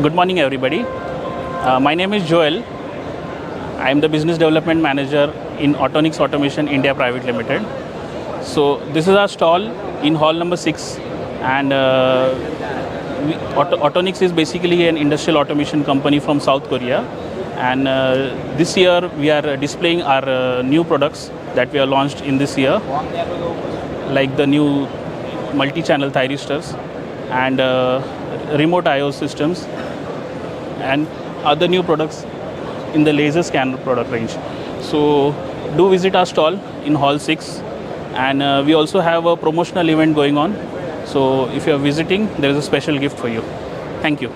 Good morning, everybody. My name is Joel. I am the Business Development Manager in Autonics Automation India Private Limited. So this is our stall in hall number 6, and Autonics is basically an industrial automation company from South Korea. And this year we are displaying our new products that we have launched in this year, like the new multi-channel thyristors and remote I/O systems and other new products in the laser scanner product range. So do visit our stall in hall 6, and we also have a promotional event going on. So if you are visiting, there is a special gift for you. Thank you.